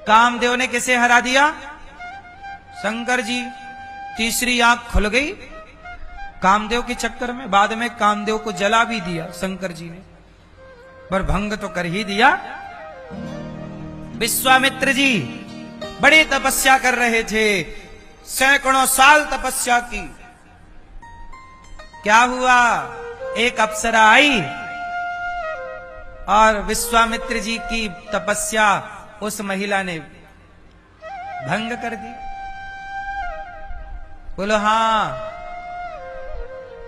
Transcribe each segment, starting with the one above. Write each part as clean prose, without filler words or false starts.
कामदेव ने किसे हरा दिया? शंकर जी। तीसरी आंख खुल गई कामदेव के चक्कर में। बाद में कामदेव को जला भी दिया शंकर जी ने, पर भंग तो कर ही दिया। विश्वामित्र जी बड़ी तपस्या कर रहे थे, सैकड़ों साल तपस्या की। क्या हुआ? एक अप्सरा आई और विश्वामित्र जी की तपस्या उस महिला ने भंग कर दी। बोलो हाँ।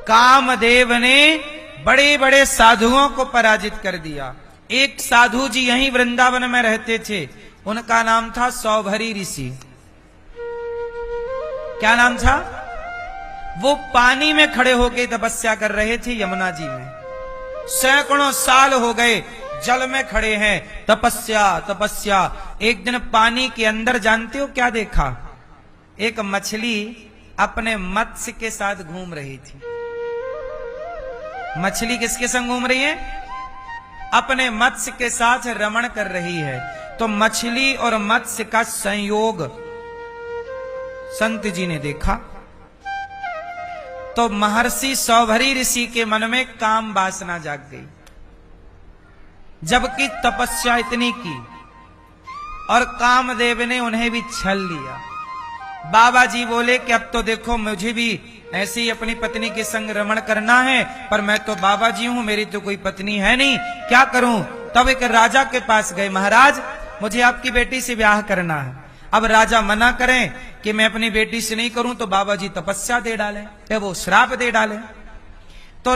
कामदेव ने बड़े बड़े साधुओं को पराजित कर दिया। एक साधु जी यहीं वृंदावन में रहते थे, उनका नाम था सौभरी ऋषि। क्या नाम था? वो पानी में खड़े होकर तपस्या कर रहे थे यमुना जी में। सैकड़ों साल हो गए जल में खड़े हैं, तपस्या तपस्या। एक दिन पानी के अंदर जानते हो क्या देखा? एक मछली अपने मत्स्य के साथ घूम रही थी। मछली किसके संग घूम रही है? अपने मत्स्य के साथ रमण कर रही है। तो मछली और मत्स्य का संयोग संत जी ने देखा। तो महर्षि सौभरी ऋषि के मन में काम वासना जाग गई, जबकि तपस्या इतनी की, और कामदेव ने उन्हें भी छल लिया। बाबा जी बोले कि अब तो देखो मुझे भी ऐसे ही अपनी पत्नी के संग रमण करना है, पर मैं तो बाबा जी हूं, मेरी तो कोई पत्नी है नहीं, क्या करूं? तब एक राजा के पास गए, महाराज मुझे आपकी बेटी से ब्याह करना है। अब राजा मना करें कि मैं अपनी बेटी से नहीं करूं तो बाबा जी तपस्या दे डालें या वो श्राप दे डालें। तो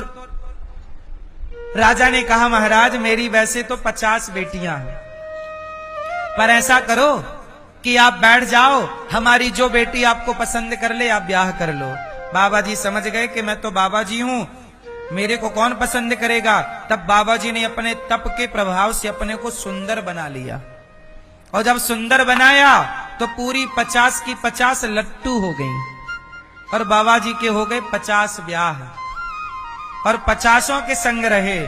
राजा ने कहा महाराज मेरी वैसे तो 50 बेटियां हैं, पर ऐसा करो कि आप बैठ जाओ, हमारी जो बेटी आपको पसंद कर ले आप ब्याह कर लो। बाबा जी समझ गए कि मैं तो बाबा जी हूं, मेरे को कौन पसंद करेगा। तब बाबा जी ने अपने तप के प्रभाव से अपने को सुंदर बना लिया, और जब सुंदर बनाया तो पूरी 50 की 50 लट्टू हो गई, और बाबा जी के हो गए 50 ब्याह, और 50 के संग रहे।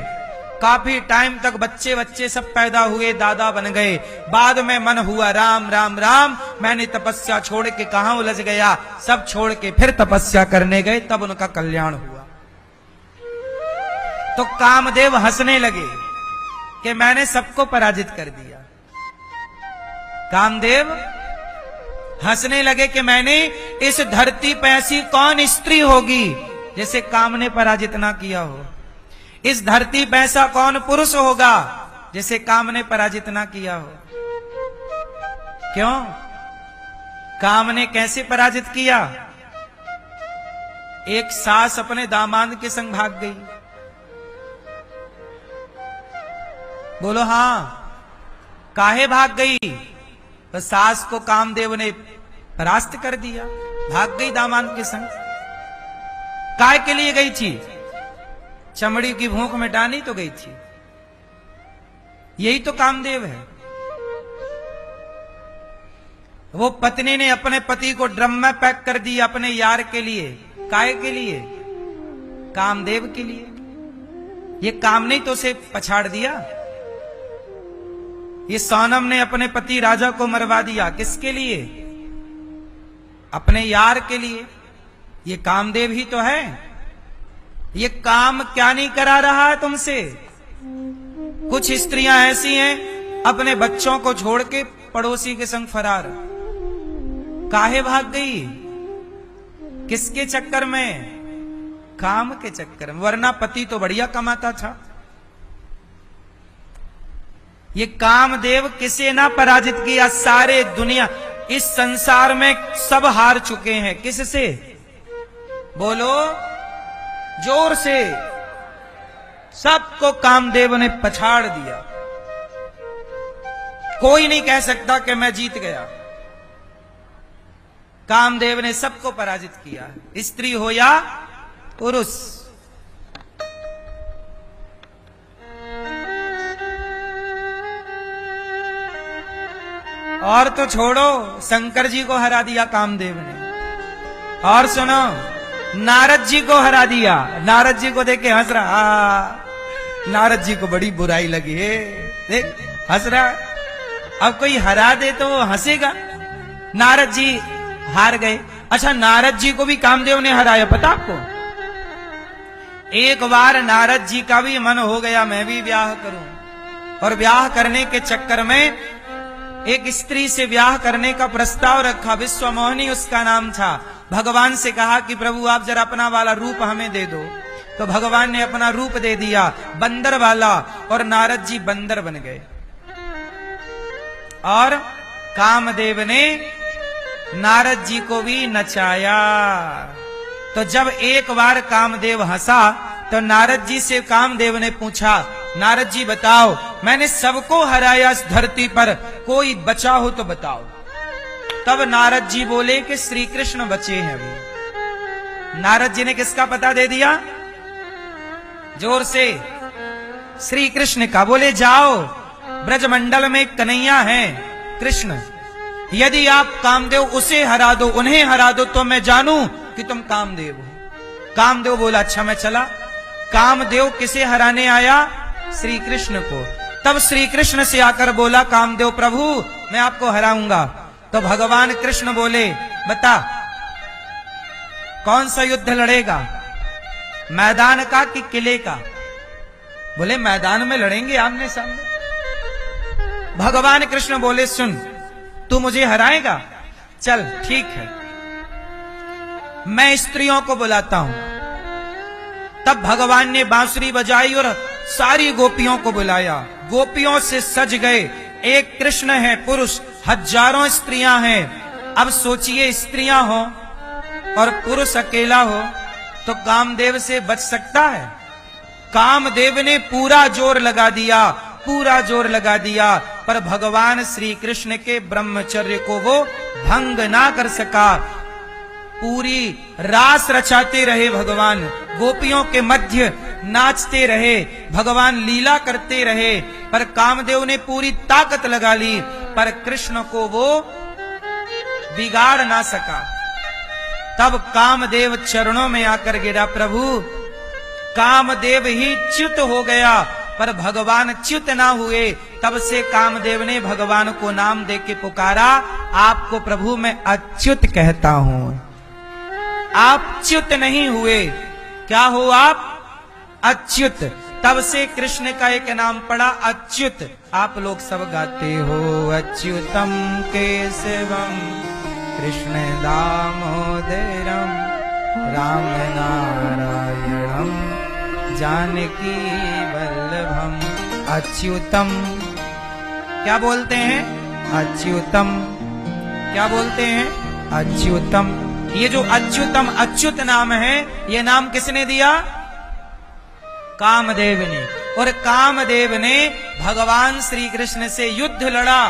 काफी टाइम तक बच्चे बच्चे सब पैदा हुए, दादा बन गए। बाद में मन हुआ राम राम राम, मैंने तपस्या छोड़ के कहां उलझ गया। सब छोड़ के फिर तपस्या करने गए, तब उनका कल्याण हुआ। तो कामदेव हंसने लगे कि मैंने सबको पराजित कर दिया। कामदेव हंसने लगे कि मैंने इस धरती पर ऐसी कौन स्त्री होगी जिसे काम ने पराजित ना किया हो। इस धरती पर ऐसा कौन पुरुष होगा जिसे काम ने पराजित ना किया हो। क्यों? काम ने कैसे पराजित किया? एक सास अपने दामाद के संग भाग गई। बोलो हाँ। काहे भाग गई? तो सास को कामदेव ने परास्त कर दिया, भाग गई दामाद के संग। काय के लिए गई थी? चमड़ी की भूख मिटानी तो गई थी। यही तो कामदेव है। वो पत्नी ने अपने पति को ड्रम में पैक कर दिया अपने यार के लिए। काय के लिए? कामदेव के लिए। ये काम नहीं तो उसे पछाड़ दिया। ये सोनम ने अपने पति राजा को मरवा दिया, किसके लिए? अपने यार के लिए। ये कामदेव ही तो है। ये काम क्या नहीं करा रहा है तुमसे? कुछ स्त्रियां ऐसी हैं अपने बच्चों को छोड़ के पड़ोसी के संग फरार। काहे भाग गई? किसके चक्कर में? काम के चक्कर में। वरना पति तो बढ़िया कमाता था। ये कामदेव किसे ना पराजित किया? सारे दुनिया इस संसार में सब हार चुके हैं। किससे? बोलो जोर से। सबको कामदेव ने पछाड़ दिया। कोई नहीं कह सकता कि मैं जीत गया। कामदेव ने सबको पराजित किया, स्त्री हो या पुरुष। और तो छोड़ो, शंकर जी को हरा दिया कामदेव ने। और सुनो, नारद जी को हरा दिया। नारद जी को देख के हंस रहा। नारद जी को बड़ी बुराई लगी है, देख हंस रहा। अब कोई हरा दे तो वो हंसेगा। नारद जी हार गए। अच्छा, नारद जी को भी कामदेव ने हराया, पता आपको? एक बार नारद जी का भी मन हो गया मैं भी ब्याह करूं, और ब्याह करने के चक्कर में एक स्त्री से ब्याह करने का प्रस्ताव रखा। विश्वमोहिनी उसका नाम था। भगवान से कहा कि प्रभु आप जरा अपना वाला रूप हमें दे दो। तो भगवान ने अपना रूप दे दिया बंदर वाला, और नारद जी बंदर बन गए। और कामदेव ने नारद जी को भी नचाया। तो जब एक बार कामदेव हंसा तो नारद जी से कामदेव ने पूछा, नारद जी बताओ, मैंने सबको हराया इस धरती पर, कोई बचा हो तो बताओ। तब नारद जी बोले कि श्री कृष्ण बचे हैं अभी। नारद जी ने किसका पता दे दिया? जोर से, श्री कृष्ण का। बोले जाओ, ब्रजमंडल में कन्हैया है कृष्ण, यदि आप कामदेव उसे हरा दो, उन्हें हरा दो, तो मैं जानूं कि तुम कामदेव हो। कामदेव बोला अच्छा मैं चला। कामदेव किसे हराने आया? श्री कृष्ण को। तब श्री कृष्ण से आकर बोला कामदेव प्रभु मैं आपको हराऊंगा। तो भगवान कृष्ण बोले बता कौन सा युद्ध लड़ेगा, मैदान का कि किले का? बोले मैदान में लड़ेंगे आमने सामने। भगवान कृष्ण बोले सुन, तू मुझे हराएगा, चल ठीक है, मैं स्त्रियों को बुलाता हूं। तब भगवान ने बांसुरी बजाई और सारी गोपियों को बुलाया। गोपियों से सज गए। एक कृष्ण है पुरुष, हजारों स्त्रियां हैं। अब सोचिए स्त्रियां हो और पुरुष अकेला हो तो कामदेव से बच सकता है? कामदेव ने पूरा जोर लगा दिया, पूरा जोर लगा दिया, पर भगवान श्री कृष्ण के ब्रह्मचर्य को वो भंग ना कर सका। पूरी रास रचाते रहे भगवान, गोपियों के मध्य नाचते रहे, भगवान लीला करते रहे, पर कामदेव ने पूरी ताकत लगा ली, पर कृष्ण को वो बिगाड़ ना सका। तब कामदेव चरणों में आकर गिरा। प्रभु कामदेव ही च्युत हो गया, पर भगवान च्युत ना हुए। तब से कामदेव ने भगवान को नाम देके पुकारा, आपको प्रभु मैं अच्युत कहता हूं। आप च्युत नहीं हुए, क्या हो आप? अच्युत। तब से कृष्ण का एक नाम पड़ा अच्युत। आप लोग सब गाते हो अच्युतम केशवम कृष्ण दामोदरम राम नारायणम जानकी वल्लभम। अच्युतम क्या बोलते हैं? अच्युतम क्या बोलते हैं? अच्युतम। ये जो अच्युतम अच्युत नाम है, ये नाम किसने दिया? कामदेव ने। और कामदेव ने भगवान श्री कृष्ण से युद्ध लड़ा,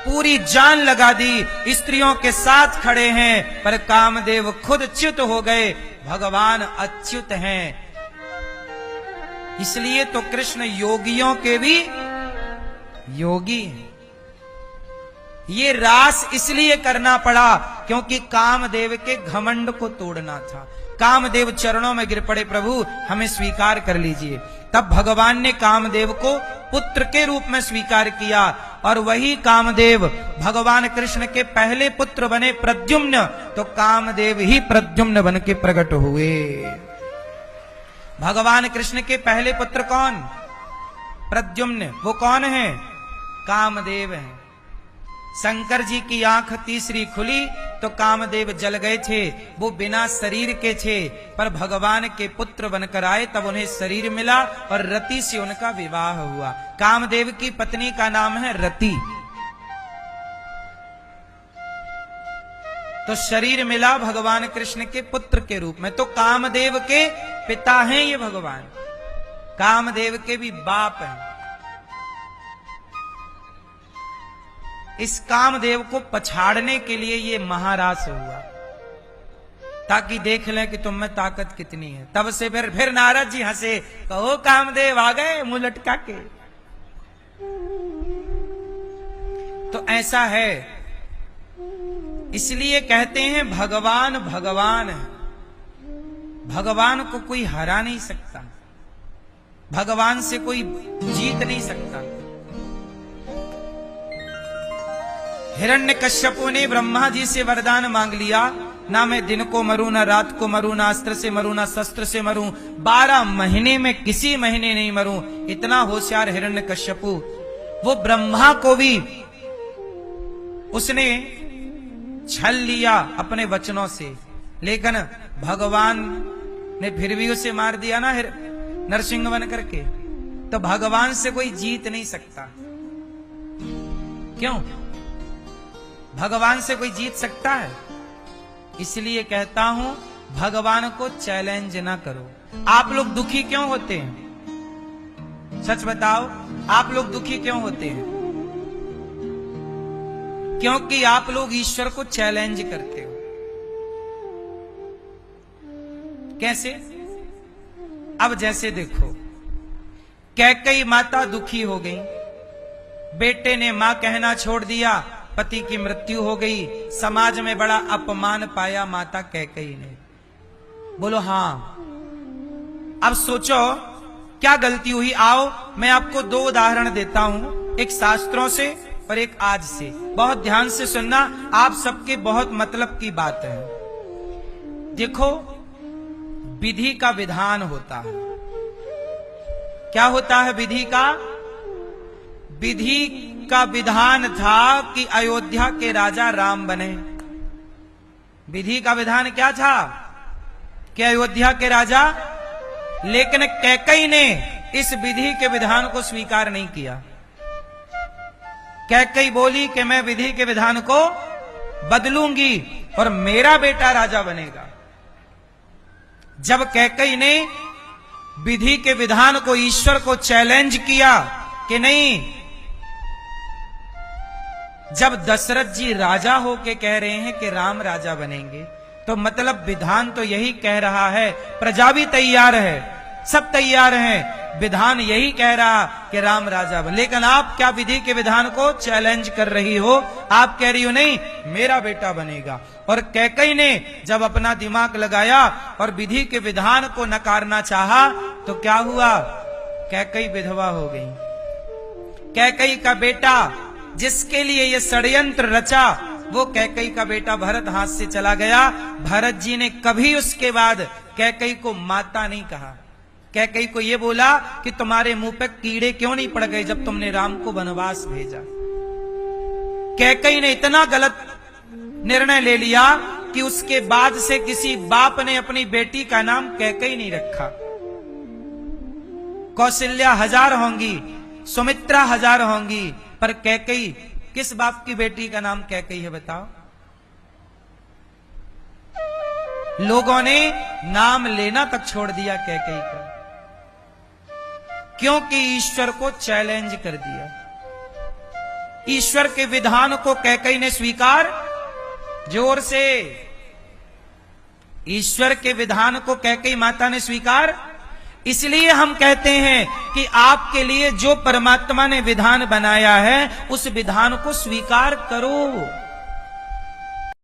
पूरी जान लगा दी, स्त्रियों के साथ खड़े हैं, पर कामदेव खुद च्युत हो गए। भगवान अच्युत हैं। इसलिए तो कृष्ण योगियों के भी योगी हैं। ये रास इसलिए करना पड़ा क्योंकि कामदेव के घमंड को तोड़ना था। कामदेव चरणों में गिर पड़े, प्रभु हमें स्वीकार कर लीजिए। तब भगवान ने कामदेव को पुत्र के रूप में स्वीकार किया, और वही कामदेव भगवान कृष्ण के पहले पुत्र बने प्रद्युम्न। तो कामदेव ही प्रद्युम्न बन के प्रकट हुए। भगवान कृष्ण के पहले पुत्र कौन? प्रद्युम्न। वो कौन है? कामदेव है। शंकर जी की आंख तीसरी खुली तो कामदेव जल गए थे। वो बिना शरीर के थे, पर भगवान के पुत्र बनकर आए, तब उन्हें शरीर मिला और रति से उनका विवाह हुआ। कामदेव की पत्नी का नाम है रति। तो शरीर मिला भगवान कृष्ण के पुत्र के रूप में। तो कामदेव के पिता हैं ये भगवान, कामदेव के भी बाप हैं। इस कामदेव को पछाड़ने के लिए ये महारास हुआ, ताकि देख लें कि तुम में ताकत कितनी है। तब से फिर नारद जी हंसे, कहो कामदेव आ गए मुंह लटका के। तो ऐसा है, इसलिए कहते हैं भगवान भगवान है। भगवान को कोई हरा नहीं सकता, भगवान से कोई जीत नहीं सकता। हिरण्यकश्यपु ने ब्रह्मा जी से वरदान मांग लिया, ना मैं दिन को मरूं, ना रात को मरूं, ना अस्त्र से मरूं, ना शस्त्र से मरूं, 12 महीने में किसी महीने नहीं मरूं। इतना होशियार हिरण्यकश्यपु, वो ब्रह्मा को भी उसने छल लिया अपने वचनों से, लेकिन भगवान ने फिर भी उसे मार दिया ना नरसिंह बन करके। तो भगवान से कोई जीत नहीं सकता। क्यों? भगवान से कोई जीत सकता है? इसलिए कहता हूं भगवान को चैलेंज ना करो। आप लोग दुखी क्यों होते हैं? सच बताओ, आप लोग दुखी क्यों होते हैं? क्योंकि आप लोग ईश्वर को चैलेंज करते हो। कैसे? अब जैसे देखो, कैकेयी माता दुखी हो गई, बेटे ने मां कहना छोड़ दिया, पति की मृत्यु हो गई, समाज में बड़ा अपमान पाया माता कैकेयी ने। बोलो हां। अब सोचो क्या गलती हुई। आओ मैं आपको 2 उदाहरण देता हूं, एक शास्त्रों से और एक आज से। बहुत ध्यान से सुनना, आप सबके बहुत मतलब की बात है। देखो, विधि का विधान होता है। क्या होता है विधि का? विधि का विधान था कि अयोध्या के राजा राम बने। विधि का विधान क्या था? कि अयोध्या के राजा, लेकिन कैकेयी ने इस विधि के विधान को स्वीकार नहीं किया। कैकेयी बोली कि मैं विधि के विधान को बदलूंगी और मेरा बेटा राजा बनेगा। जब कैकेयी ने विधि के विधान को, ईश्वर को चैलेंज किया कि नहीं, जब दशरथ जी राजा होके कह रहे हैं कि राम राजा बनेंगे, तो मतलब विधान तो यही कह रहा है, प्रजा भी तैयार है, सब तैयार हैं, विधान यही कह रहा कि राम राजा बने। लेकिन आप क्या विधि के विधान को चैलेंज कर रही हो? आप कह रही हो नहीं मेरा बेटा बनेगा। और कैकेयी ने जब अपना दिमाग लगाया और विधि के विधान को नकारना चाहा, तो क्या हुआ? कैकेयी विधवा हो गई। कैकेयी का बेटा, जिसके लिए ये षड्यंत्र रचा, वो कैकेयी का बेटा भरत हाथ से चला गया। भरत जी ने कभी उसके बाद कैकेयी को माता नहीं कहा। कैकेयी को ये बोला कि तुम्हारे मुंह पे कीड़े क्यों नहीं पड़ गए जब तुमने राम को वनवास भेजा। कैकेयी ने इतना गलत निर्णय ले लिया कि उसके बाद से किसी बाप ने अपनी बेटी का नाम कैकेयी नहीं रखा। कौशल्या 1000 होंगी, सुमित्रा 1000 होंगी, पर कैकेयी, किस बाप की बेटी का नाम कैकेयी है बताओ? लोगों ने नाम लेना तक छोड़ दिया कैकेयी का, क्योंकि ईश्वर को चैलेंज कर दिया। ईश्वर के विधान को कैकेयी ने स्वीकार, जोर से, ईश्वर के विधान को कैकेयी माता ने स्वीकार। इसलिए हम कहते हैं कि आपके लिए जो परमात्मा ने विधान बनाया है, उस विधान को स्वीकार करो।